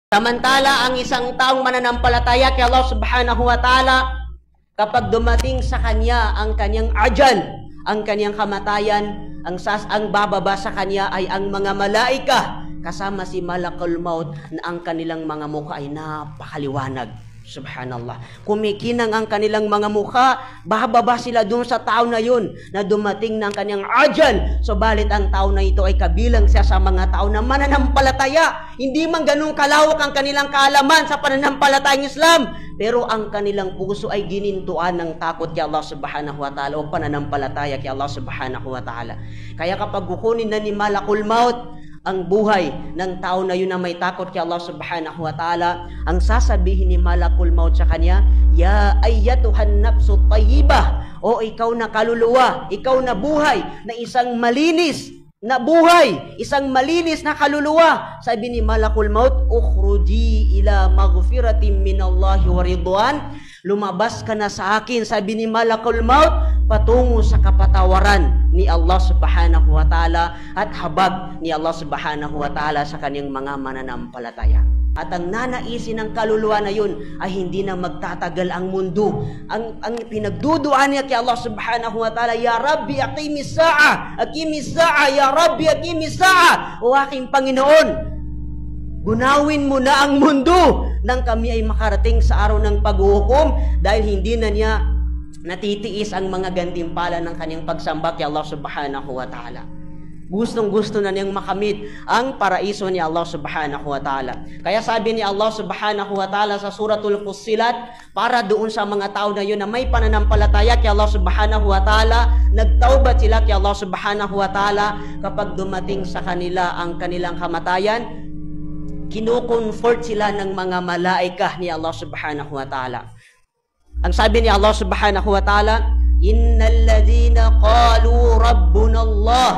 Samantala, ang isang taong mananampalataya kay Allah subhanahu wa ta'ala, kapag dumating sa kanya ang kanyang ajal, ang kanyang kamatayan, ang bababa sa kanya ay ang mga malaika, kasama si Malakul Maut, na ang kanilang mga mukha ay napakaliwanag. Subhanallah. Kumikinang ang kanilang mga mukha, bababa sila doon sa tao na yun na dumating ng kanyang ajal. Subalit ang tao na ito ay kabilang siya sa mga tao na mananampalataya. Hindi man ganun kalawak ang kanilang kaalaman sa pananampalatayang Islam, pero ang kanilang puso ay ginintuan ng takot kay Allah subhanahu wa ta'ala o pananampalataya kay Allah subhanahu wa ta'ala. Kaya kapag kukunin na ni Malakul Maut ang buhay ng tao na yun na may takot kay Allah subhanahu wa ta'ala, ang sasabihin ni Malakul Maut sa kanya, ya ayyatuhan nafsu tayyibah, o ikaw na kaluluwa, ikaw na buhay na isang malinis na buhay, isang malinis na kaluluwa. Sabi ni Malakul Maut, ukhruji ila maghfiratin minallahi wa ridwan, lumabas ka na sa akin, sabi ni Malakul Maut, patungo sa kapatawaran ni Allah subhanahu wa ta'ala at habag ni Allah subhanahu wa ta'ala sa kanyang mga mananampalataya. At ang nanaisin ng kaluluwa na yun ay hindi na magtatagal ang mundo. Ang pinagduduan niya kay Allah subhanahu wa ta'ala, ya Rabbi aqimis sa'a, ya Rabbi aqimis sa'a, o aking Panginoon, gunawin mo na ang mundo nang kami ay makarating sa araw ng paghuhukom, dahil hindi na niya natitiis ang mga gantimpala ng kanyang pagsamba kay Allah subhanahu wa ta'ala. Gustong-gusto na niyang makamit ang paraiso ni Allah subhanahu wa ta'ala. Kaya sabi ni Allah subhanahu wa ta'ala sa suratul Fussilat, para doon sa mga tao na yun na may pananampalataya kay Allah subhanahu wa ta'ala, nagtaubat sila kay Allah subhanahu wa ta'ala, kapag dumating sa kanila ang kanilang kamatayan, kinukomfort sila ng mga malaika ni Allah subhanahu wa ta'ala. Ang sabi ni Allah subhanahu wa ta'ala, innal ladhina qalu rabbuna Allah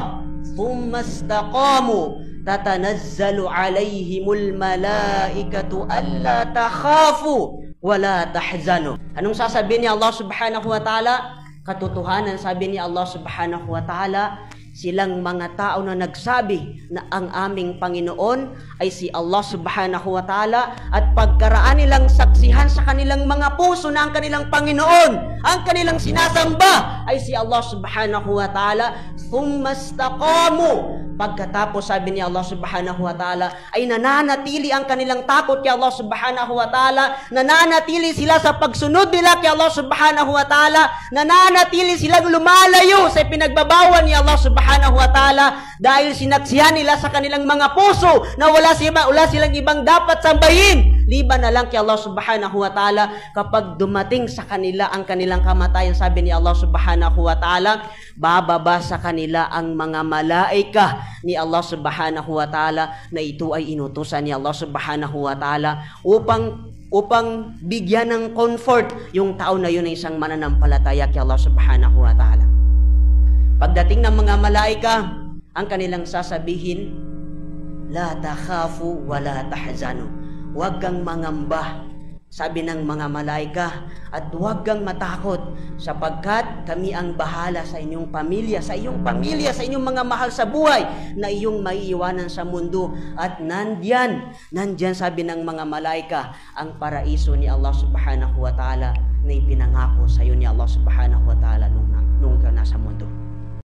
thumma istaqamu tatanazzalu alayhimul malaikatu alla takhafu wala tahzanu. Anong sasabihin ni Allah subhanahu wa ta'ala? Katotohanan, sabi ni Allah subhanahu wa ta'ala, silang mga tao na nagsabi na ang aming Panginoon ay si Allah subhanahu wa ta'ala, at pagkaraan nilang saksihan sa kanilang mga puso na ang kanilang Panginoon, ang kanilang sinasamba ay si Allah subhanahu wa ta'ala, thumma istaqamu, pagkatapos sabi ni Allah subhanahu wa ta'ala ay nananatili ang kanilang takot kay Allah subhanahu wa ta'ala, nananatili sila sa pagsunod nila kay Allah subhanahu wa ta'ala, nananatili silang lumalayo sa pinagbabawal ni Allah subhanahu wa ta'ala, dahil sinaksihan nila sa kanilang mga puso na wala silang ibang dapat sambahin liban na lang kay Allah subhanahu wa ta'ala. Kapag dumating sa kanila ang kanilang kamatayan, sabi ni Allah subhanahu wa ta'ala, bababa sa kanila ang mga malaika ni Allah subhanahu wa ta'ala, na ito ay inutusan ni Allah subhanahu wa ta'ala upang bigyan ng comfort yung tao na yun ay isang mananampalataya kay Allah subhanahu wa ta'ala. Pagdating ng mga malaika, ang kanilang sasabihin, la takhafu wa la tahzanu, huwag kang mangamba, sabi ng mga malaika, at huwag kang matakot, sapagkat kami ang bahala sa inyong pamilya, sa inyong mga mahal sa buhay na iyong maiiwanan sa mundo. At nandyan sabi ng mga malaika, ang paraiso ni Allah subhanahu wa ta'ala na ipinangako sa iyo ni Allah subhanahu wa ta'ala nung ka nasa mundo.